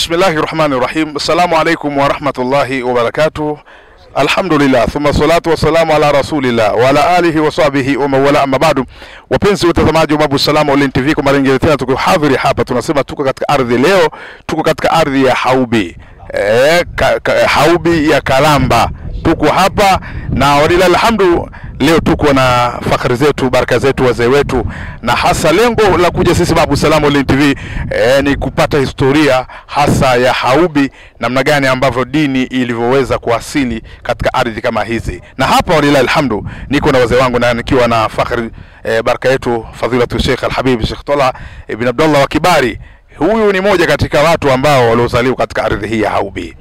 Bismillahirrahmanirrahim. Assalamu alaikum wa rahmatullahi wa barakatuh. Alhamdulillah, thumma salatu wa salamu ala rasulillah wa ala alihi wa sahbihi wa mawala, amma ba'du. Wapenzi watazamaji wa Babu Salama Online TV, kwa mara nyingine tena tuko hadhiri hapa. Tunasema tuko katika ardhi leo, tuko katika ardhi ya Haubi. Haubi ya Kalamba. Tuko hapa na walilahi alhamdu, leo tuko na fakhari zetu, baraka zetu, wazee wetu, na hasa lengo la kuja sisi Babu Salama Online TV ni kupata historia hasa ya Haubi, namna gani ambavyo dini ilivyoweza kuasili katika ardhi kama hizi. Na hapa walilahi alhamdu niko na wazee wangu, na nikiwa na fakhari baraka yetu fadhilatu Sheikh Al-Habib Sheikh Tola ibn Abdullah wa Kibari. Huyu ni moja katika watu ambao waliozaliwa katika ardhi hii ya Haubi.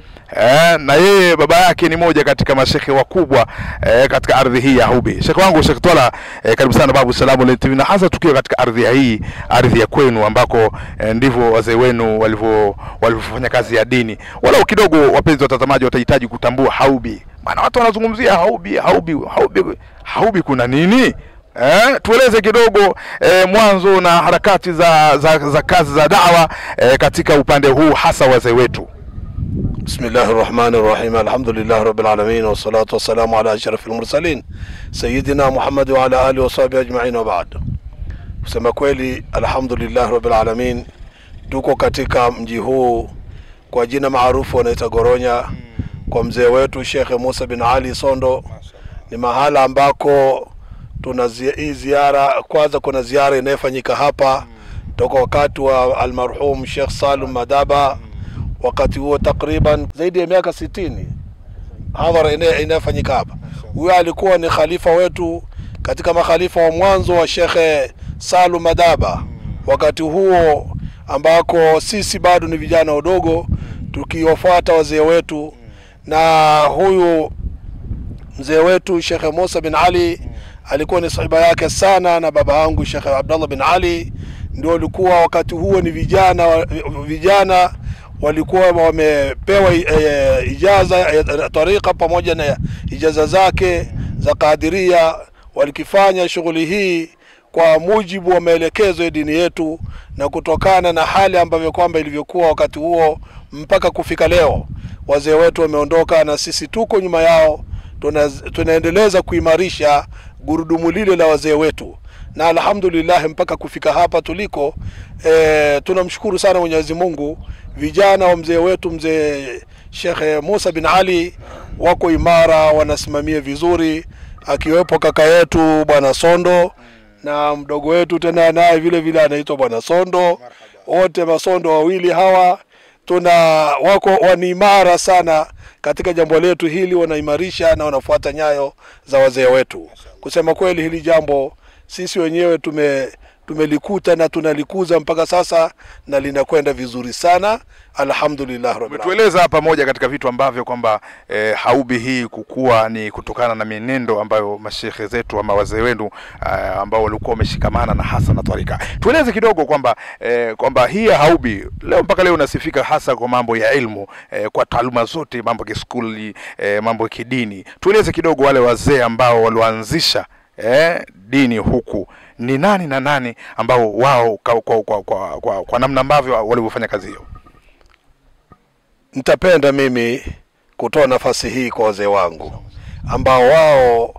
Na yeye baba yake ni moja katika mashekhe wakubwa katika ardhi hii ya Haubi. Sheikh wangu Sheikh Tola, karibu sana Babu Salama Online TV, na hasa tukiwa katika ardhi hii, ardhi ya kwenu ambako ndivyo wazee wenu walivyofanya kazi ya dini. Walau kidogo wapenzi watazamaji watahitaji kutambua Haubi. Maana watu wanazungumzia Haubi kuna nini? Tueleze kidogo mwanzo na harakati za kazi za da'wa katika upande huu hasa wazee wetu. Bismillahirrahmanirrahim. Alhamdulillah rabbil alamin, wassalatu wassalamu ala ashrafil mursalin sayyidina Muhammad wa ala alihi wa sahbihi ajma'in, wa ba'd. Kusema kweli, alhamdulillah rabbil alamin, tuko katika mji huu kwa jina maarufu wanaita Goronya, kwa mzee wetu Sheikh Musa bin Ali Sondo. Ni mahala ambako tuna ziara. Kwanza kuna ziara inayofanyika hapa toka wakati wa almarhum Sheikh Salum Madaba. Wakati huo takriban zaidi ya miaka 60 hadhara inayofanyika hapa. Huyo alikuwa ni khalifa wetu katika makhalifa wa mwanzo wa Sheikh Salum Madaba, wakati huo ambako sisi bado ni vijana wadogo tukiwafuata wazee wetu. Na huyu mzee wetu Sheikh Musa bin Ali alikuwa ni sahiba yake sana, na baba yangu Sheikh Abdullah bin Ali ndio walikuwa wakati huo ni vijana walikuwa wamepewa ijaza tariqa pamoja na ijaza zake za Qadiria. Walikifanya shughuli hii kwa mujibu wa maelekezo ya dini yetu, na kutokana na hali ambavyo kwamba ilivyokuwa wakati huo mpaka kufika leo, wazee wetu wameondoka na sisi tuko nyuma yao. Tunaendeleza kuimarisha gurudumu lile la wazee wetu, na alhamdulillah mpaka kufika hapa tuliko. Tunamshukuru sana Mwenyezi Mungu. Vijana wa mzee wetu mzee Sheikh Musa bin Ali wako imara, wanasimamia vizuri, akiwepo kaka yetu bwana Sondo na mdogo wetu tena naye vile vile anaitwa bwana Sondo. Wote masondo wawili hawa wani imara sana katika jambo letu hili, wanaimarisha na wanafuata nyayo za wazee wetu. Kusema kweli, hili jambo sisi wenyewe tumelikuta na tunalikuza mpaka sasa, na linakwenda vizuri sana, alhamdulillah rabbil alamin. Tueleza hapa moja katika vitu ambavyo kwamba Haubi hii kukua ni kutokana na mienendo ambayo mashekhe zetu ama wazee wenu ambao walikuwa wameshikamana na hasa na tarika. Tueleze kidogo kwamba hii Haubi leo mpaka leo unasifika hasa kwa mambo ya elimu, kwa taaluma zote, mambo ya skuli, mambo ya kidini. Tueleze kidogo wale wazee ambao walioanzisha dini huku ni nani na nani ambao wao kwa namna ambavyo walivyofanya kazi hiyo. Nitapenda mimi kutoa nafasi hii kwa wazee wangu ambao wao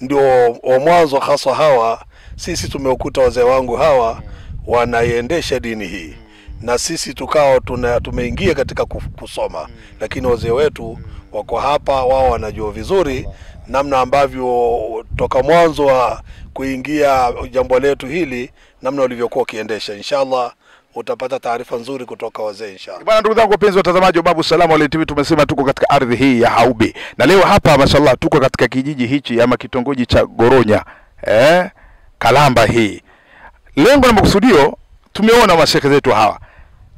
ndio wa mwanzo hasa. Hawa sisi tumeukuta wazee wangu hawa wanaiendesha dini hii, na sisi tukao tumeingia katika kusoma, lakini wazee wetu wako hapa, wao wanajua vizuri namna ambavyo toka mwanzo wa kuingia jambo letu hili namna walivyokuwa kiendesha. Inshallah utapata taarifa nzuri kutoka wazee inshallah. Bwana, ndugu zangu wapenzi watazamaji wa Babu Salama Online TV, tumesema tuko katika ardhi hii ya Haubi, na leo hapa mashallah tuko katika kijiji hichi ama kitongoji cha Goronya, Kalamba hii. Lengo na makusudio, tumeona mashekhe zetu hawa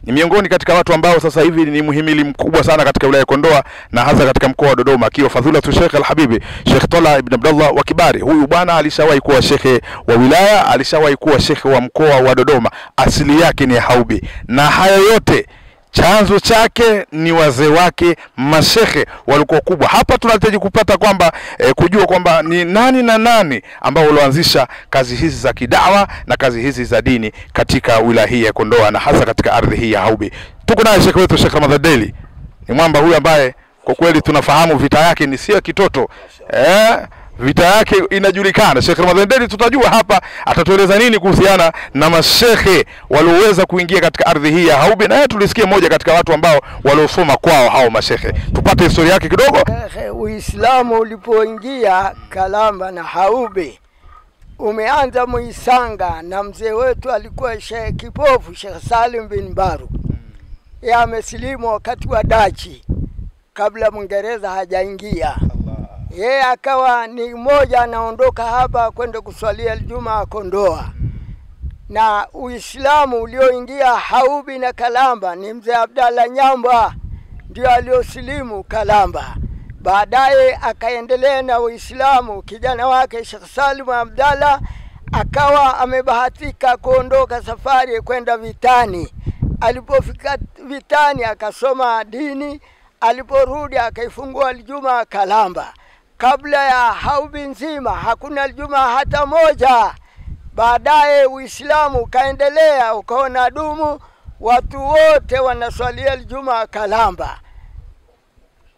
ni miongoni katika watu ambao sasa hivi ni muhimili mkubwa sana katika wilaya ya Kondoa na hasa katika mkoa wa Dodoma, akiwa fadhilatu Sheikh Al-Habib Sheikh Tola ibn Abdullah wa Kibari. Huyu bwana alishawahi kuwa shekhe wa wilaya, alishawahi kuwa shekhe wa mkoa wa Dodoma, asili yake ni Haubi. Na haya yote chanzo chake ni wazee wake mashehe walikuwa kubwa. Hapa tunahitaji kupata kwamba kujua kwamba ni nani na nani ambao walioanzisha kazi hizi za kidawa na kazi hizi za dini katika wilaya hii ya Kondoa na hasa katika ardhi hii ya Haubi. Tuko naye Sheikh wetu Sheikh Ramadhan Deli. Ni mwamba huyu ambaye kwa kweli tunafahamu vita yake ni sio kitoto. Vita yake inajulikana. Sheikh Ramadhan Deli tutajua hapa atatueleza nini kuhusiana na mashehe walioweza kuingia katika ardhi hii ya Haubi, na tulisikia mmoja katika watu ambao waliosoma kwao hao mashehe. Tupate historia yake kidogo. Uislamu ulipoingia Kalamba na Haubi umeanza Muisanga, na mzee wetu alikuwa Sheikh kipofu Sheikh Salim bin Baru. Yeye amesilimu wakati wa Dachi kabla Mwingereza hajaingia. Yeye akawa ni mmoja anaondoka hapa kwenda kuswalia Ijumaa Kondoa. Na Uislamu ulioingia Haubi na Kalamba ni mzee Abdalla Nyamba ndio aliosilimu Kalamba. Baadaye akaendelea na Uislamu kijana wake Sheikh Salim Abdalla, akawa amebahatika kuondoka safari kwenda vitani. Alipofika vitani akasoma dini, aliporudi akaifungua Ijumaa Kalamba. Kabla ya Haubi nzima hakuna Ijumaa hata moja. Baadaye Uislamu ukaendelea ukaona dumu, watu wote wanaswalia Ijumaa Kalamba.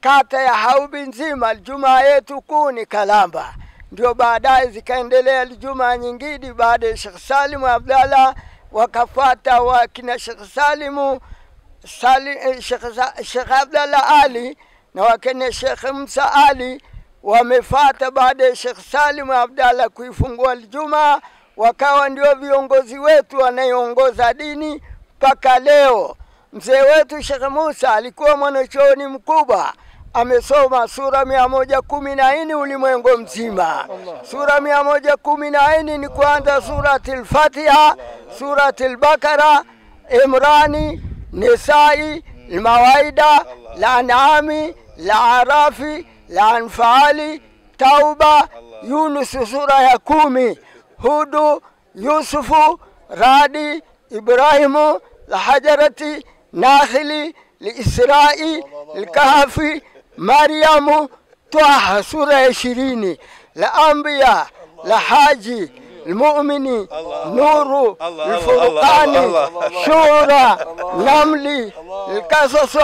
Kata ya Haubi nzima Ijumaa yetu kuu ni Kalamba. Ndio baadaye zikaendelea Ijumaa nyingine baada ya Sheikh Salim Abdalla, wakafuata wakina Sheikh Salimu Sheikh Abdalla Ali na wakina Sheikh Musa Ali wamefuata baada ya Sheikh Salim Abdalla kuifungua Ijumaa, wakawa ndio viongozi wetu wanaoongoza dini mpaka leo. Mzee wetu Sheikh Musa alikuwa mwanachuoni mkubwa, amesoma sura 114 ulimwengu mzima. Sura 114 ni kuanza suratul Fatiha, suratul Bakara, Imrani, Nisai, Al-Mawaida, Al-An'ami, Al-Arafi, Al-Anfali, Tauba, Yunus sura ya 10, Hudu, Yusufu, Radi, Ibrahimu, Al-Hajarati, Nakhli, Al-Isra'i, Al-Kahfi, Maryamu, Taha sura ya 20, Al-Anbiya, Al-Haji, Al-Mu'mini, Nuru, Al-Furqani, Shura, Namli, Al-Qasas,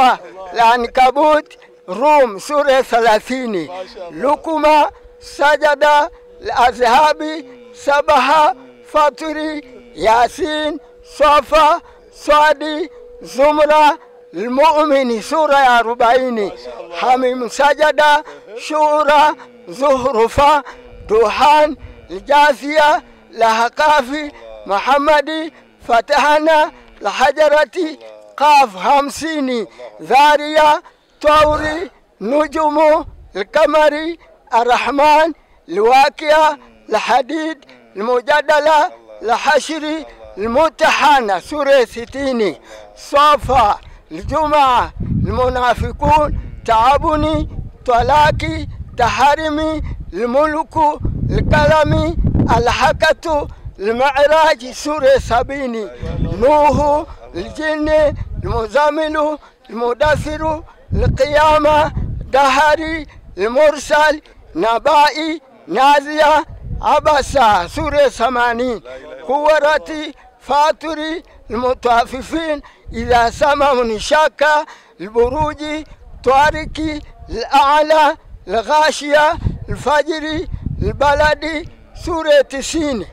Al-Ankabut, Rum sura 30, Lukuma, Sajada, Al-Azhabi, Sabaha, Fatiri, Yasin, Safa, Swadi, Zumra, Al-Mu'min sura ya 40, Hamim, Sajada, Shura, Zuhrufa, Duhan, Al-Jathia, Al-Haqafi, Muhammadi, Fatahana, Al-Hajarati, Qaf 50, Dharia, Tauri, Nujumu, Al-Kamari, Ar-Rahman, Al-Waqi'a, Al-Hadid, Al-Mujadala, Al-Hashri, Al-Mutahana sura 60, Safa, Al-Jumaa, Al-Munafiqun, Taabuni, Talaki, Taharimi, Al-Mulku, Al-Kalami, Al-Hakatu, Al-Mi'raj sura 70, Nuhu, Al-Jinni, Al-Muzammilu, Al-Mudathiru, Al-Qiyama, Dahari, Al-Mursal, Nabai, Nazia, Abasa sura 80, Quwwati, Fatiri, Al-Mutaffifin, Idha Samaun Shaka, Al-Buruji, Tariki, Al-A'la, Al-Ghashiya, Al-Fajri, Al-Baladi sura 90,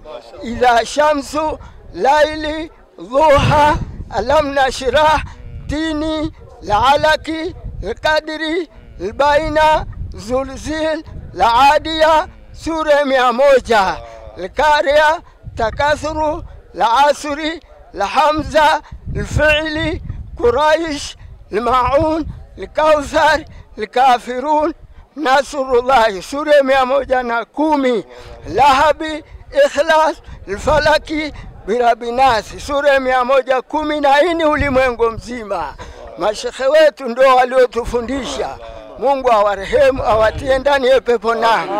Idha Shamsu, Laili, Dhuha, Alam Nashrah, Tini, Al-Alaki, Al-Qadri, Al-Baina, Zulzil, Al-Adiya sura 100, Al-Qariya, Takathuru, Al-Asri, Al-Hamza, Al-Fi'li, Quraish, Al-Ma'un, Al-Kawthar, Al-Kafirun, Nasrullah sura 110, Lahabi, Ikhlas, Al-Falaki, Birabinas sura 114 ulimwengu mzima. Mashekhe wetu ndio waliotufundisha. Mungu awarehemu, awatie ndani ya pepo nani.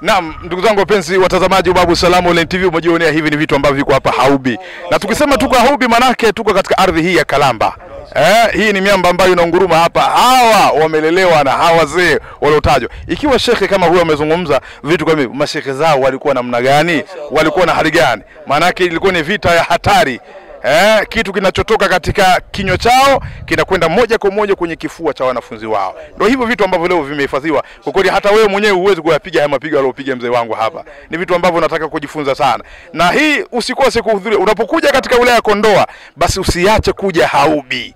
Naam, ndugu zangu wapenzi watazamaji wa Babu Salam Online TV, umejionea hivi ni vitu ambavyo viko hapa Haubi. Na tukisema tuko Haubi manake tuko katika ardhi hii ya Kalamba. Hii ni miamba ambayo inaunguruma hapa. Hawa wamelelewa na hawa wazee waliotajwa. Ikiwa shekhe kama huyo amezungumza vitu kama hivi, mashekhe zao walikuwa namna gani? Walikuwa na hali gani? Maana yake ilikuwa ni vita ya hatari. Kitu kinachotoka katika kinywa chao kinakwenda moja kwa moja kwenye kifua cha wanafunzi wao. Ndio hivyo vitu ambavyo leo vimehifadhiwa. Kwa kweli hata wewe mwenyewe huwezi kuyapiga haya mapigo aliyopiga mzee wangu hapa. Ni vitu ambavyo nataka kujifunza sana. Na hii usikose kuhudhuria. Unapokuja katika wilaya ya Kondoa, basi usiache kuja Haubi.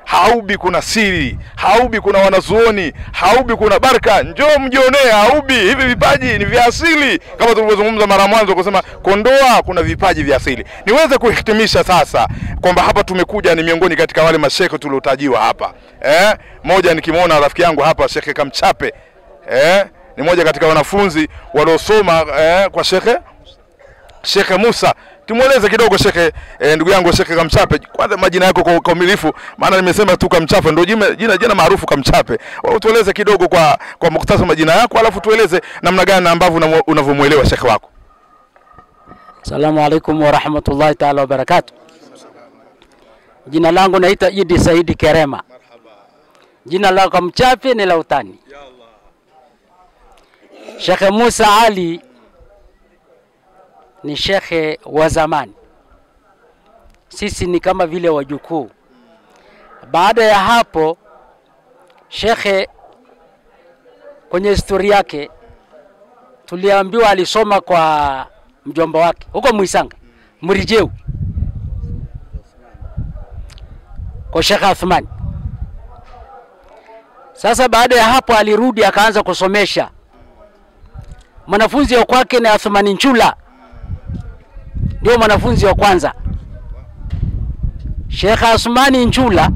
Haubi kuna siri, Haubi kuna wanazuoni, Haubi kuna baraka. Njoo mjionee Haubi. Hivi vipaji ni vya asili kama tulivyozungumza mara mwanzo kusema Kondoa kuna vipaji vya asili. Niweze kuhitimisha sasa kwamba hapa tumekuja ni miongoni katika wale mashekhe tuliotajiwa hapa. Moja nikimwona rafiki yangu hapa Sheikh Kamchape. Ni moja katika wanafunzi waliosoma kwa Sheikh Musa. Tumueleze kidogo Sheikh, ndugu yangu Sheikh Kamchape, kwanza majina yako kwa ukamilifu, maana nimesema tu Kamchape ndio jina maarufu Kamchape. Tueleze kidogo kwa mukhtasari majina yako, alafu tueleze namna gani ambavyo unavyomuelewa Sheikh wako. Assalamu alaikum wa rahmatullahi ta'ala wa barakatuh. Jina langu naitwa Idi Saidi Kerema. Jina la Kamchape ni la utani. Sheikh Musa Ali ni shekhe wa zamani. Sisi ni kama vile wajukuu. Baada ya hapo shekhe kwenye historia yake tuliambiwa alisoma kwa mjomba wake huko Muisanga, Mrijeu, kwa Sheikh Athman. Sasa baada ya hapo alirudi akaanza kusomesha. Mwanafunzi wa kwake ni Athmani Nchula, ndio mwanafunzi wa kwanza. Sheikh Athmani Nchula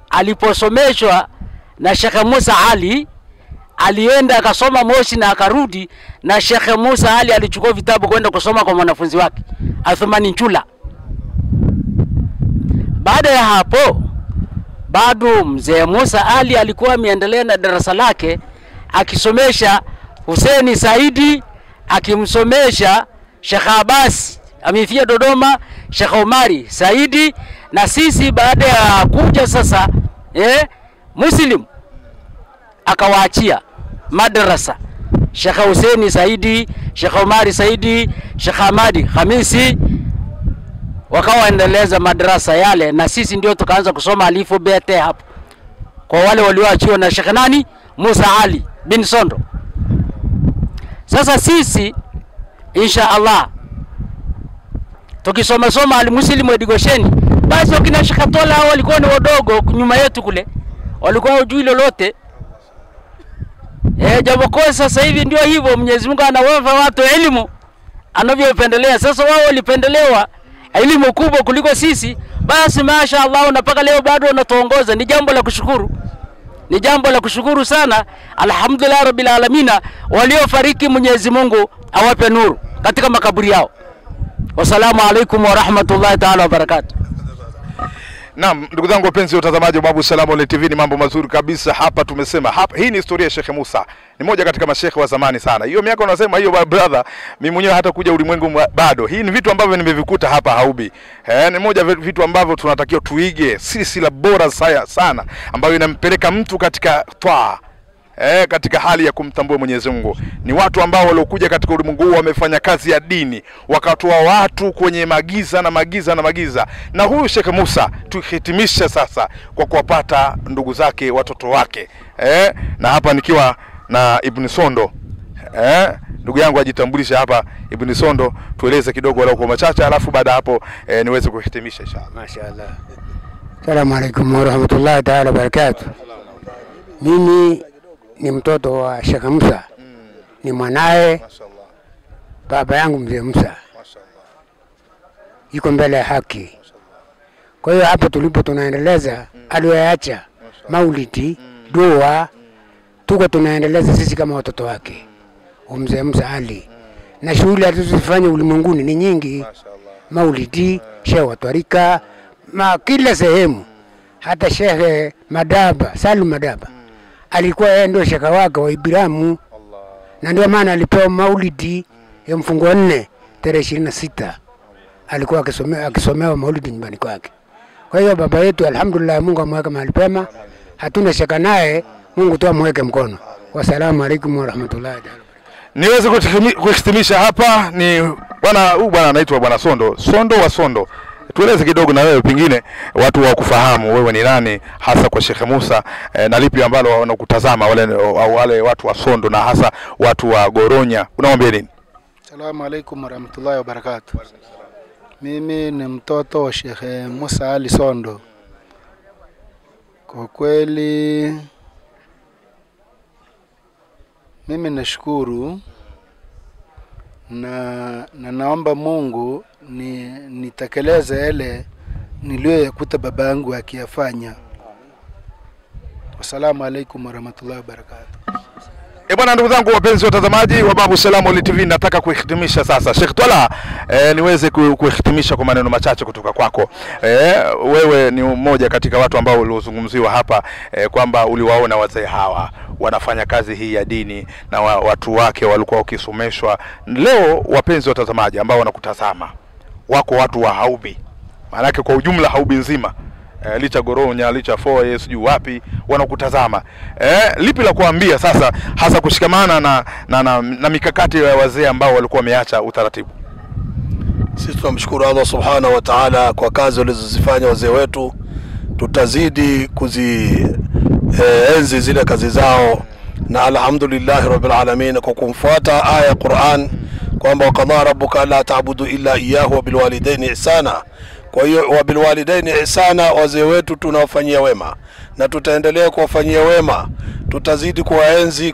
aliposomeshwa na Sheikh Musa Ali, alienda akasoma Moshi na akarudi, na Sheikh Musa Ali alichukua vitabu kwenda kusoma kwa mwanafunzi wake Athmani Nchula. Baada ya hapo bado mzee Musa Ali alikuwa ameendelea na darasa lake akisomesha Hussein Saidi, akimsomesha Sheikh Abbas amefia Dodoma, Sheikh Omari Saidi. Na sisi baada ya kuja sasa Muslim akawaachia madrasa Sheikh Hussein Saidi, Sheikh Omari Saidi, Sheikh Hamadi Khamisi, wakawaendeleza madrasa yale, na sisi ndio tukaanza kusoma alifu bete hapo kwa wale walioachiwa na Sheikh nani Musa Ali bin Sondo. Sasa sisi insha Allah tukisoma al-Muslim wa Digosheni, basi wakina Sheikh Tola walikuwa ni wadogo nyuma yetu kule, walikuwa hujui lolote. Japokuwa sasa hivi ndio hivyo, Mwenyezi Mungu anawapa watu elimu anavyopendelea. Sasa wao walipendelewa elimu kubwa kuliko sisi, basi mashaallah na mpaka leo bado wanatuongoza. Ni jambo la kushukuru, ni jambo la kushukuru sana. Alhamdulillah rabbil alamin. Waliofariki Mwenyezi Mungu awape nuru katika makaburi yao. Wassalamu alaikum wa rahmatullahi ta'ala wa barakatuh. Naam, ndugu zangu wapenzi watazamaji wa Babu Salam Online TV, ni mambo mazuri kabisa hapa. Tumesema hapa hii ni historia ya Sheikh Musa. Ni moja katika mashekhe wa zamani sana. Hiyo miaka unasema hiyo brother, mimi mwenyewe hata kuja ulimwengu bado. Hii ni vitu ambavyo nimevikuta hapa Haubi. Ni moja vitu ambavyo tunatakiwa tuige, silsila bora sana ambayo inampeleka mtu katika twaa, katika hali ya kumtambua Mwenyezi Mungu. Ni watu ambao waliokuja katika ulimwengu huu wamefanya kazi ya dini, wakatoa watu kwenye magiza. Na huyu Sheikh Musa tuhitimisha sasa kwa kuwapata ndugu zake, watoto wake. Na hapa nikiwa na Ibn Sondo. Ndugu yangu ajitambulisha hapa. Ibn Sondo, tueleze kidogo wala kwa machache, alafu baada hapo niweze kuhitimisha inshallah. Mashaallah. Assalamu alaykum wa rahmatullahi ta'ala wa barakatuh. Mimi ni mtoto wa Sheikh Musa. Ni mwanae baba yangu mzee Musa. Yuko mbele ya haki. Kwa hiyo hapo tulipo tunaendeleza aliyoacha maulidi, dua, tuko tunaendeleza sisi kama watoto wake. Mzee Musa Ali. Na shughuli alizofanya ulimwenguni ni nyingi. Maulidi, shehe wa tarika, kila sehemu. Hata Sheikh Madaba, Salim Madaba, alikuwa yeye ndio shaka wake wa Ibrahimu. Na ndio maana alipewa maulidi ya mfungo 4 tarehe 26. Alikuwa akisomewa maulidi nyumbani kwake. Kwa hiyo baba yetu alhamdulillah, Mungu amweke mahali pema, hatuna shaka naye, Mungu tu amweke mkono. Wasalamu alaykum wa rahmatullahi ta'ala. Niweze kuhitimisha hapa ni bwana anaitwa bwana Sondo wa Sondo. Tueleze kidogo na wewe, pengine watu wa kufahamu wewe ni nani hasa kwa Sheikh Musa, na lipi ambalo wanakutazama wale watu wa Sondo na hasa watu wa Goronya, unawaambia nini? Assalamu alaykum warahmatullahi wabarakatuh. Mimi ni mtoto wa Sheikh Musa Ali Sondo. Kwa kweli mimi nashukuru na naomba Mungu nitekeleze yale niliyoyakuta baba yangu akiyafanya. Wassalamu alaykum warahmatullahi wabarakatuh. Bwana, ndugu zangu wapenzi watazamaji wa Babu Salam Online TV, nataka kuhitimisha sasa. Sheikh Twala, niweze kuhitimisha kwa maneno machache kutoka kwako. Wewe ni mmoja katika watu ambao uliozungumziwa hapa, kwamba uliwaona wazee hawa wanafanya kazi hii ya dini na watu wake walikuwa wakisomeshwa. Leo wapenzi watazamaji ambao wanakutazama, wako watu wa Haubi, maana yake kwa ujumla Haubi nzima, licha Goronya, licha Foye, sijui wapi wanakutazama. Lipi la kuambia sasa, hasa kushikamana na mikakati ya wazee ambao walikuwa wameacha utaratibu? Sisi tunamshukuru Allah subhanahu wa ta'ala kwa kazi walizozifanya wazee wetu. Tutazidi enzi zile kazi zao, na alhamdulillah rabbil alamin kwa kumfuata aya ya Qur'an kwamba waqadha rabbuka la ta'budu illa iyyahu wa bil walidayni ihsana. Kwa hiyo wa bil walidayni ihsana, wazee wetu tunawafanyia wema na tutaendelea kuwafanyia wema. Tutazidi kuwaenzi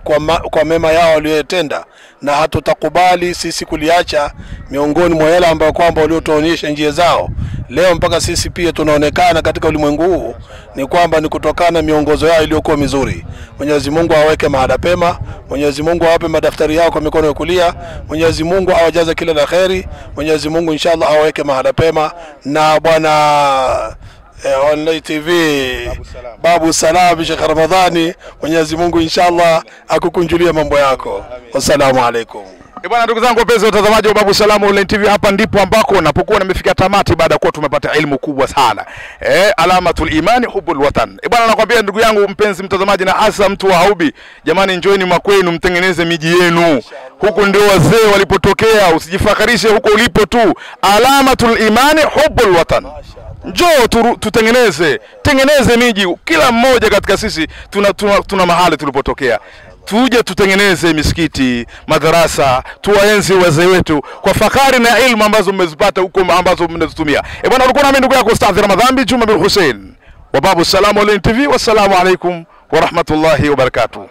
kwa mema yao waliyotenda, na hatutakubali sisi kuliacha miongoni mwa yale ambayo kwamba waliotuonyesha njia zao. Leo mpaka sisi pia tunaonekana katika ulimwengu huu ni kwamba ni kutokana miongozo yao iliyokuwa mizuri. Mwenyezi Mungu aweke mahali pema, Mwenyezi Mungu awape madaftari yao kwa mikono ya kulia, Mwenyezi Mungu awajaze kila la kheri, Mwenyezi Mungu inshallah aweke mahali pema. Na bwana Online TV Babu Salam Sheikh Ramadhani, Mwenyezi Mungu inshallah akukunjulia mambo yako. Wassalamu alaykum. Bwana, ndugu zangu wapenzi watazamaji wa Babu Salam Online TV, hapa ndipo ambako napokuwa nimefikia tamati baada ya kuwa tumepata elimu kubwa sana. Alamatul imani hubul watan. Bwana, nakwambia ndugu yangu mpenzi mtazamaji na hasa mtu wa Haubi, jamani, njoeni makwenu, mtengeneze miji yenu. Huko ndio wazee walipotokea, usijifakarishe huko ulipo tu. Alamatul imani hubul watan. Njoo tengeneze miji. Kila mmoja katika sisi tuna mahali tulipotokea. Tuje tutengeneze misikiti, madarasa, tuwaenzi wazee wetu kwa fakari na ilmu ambazo mmezipata huko ambazo mnazitumia. Bwana, ulikuwa na mimi ndugu yako Ustadh Ramadhan Juma bin Hussein wa Babu Salam Online TV. Wassalamu alaykum wa rahmatullahi wa barakatuh.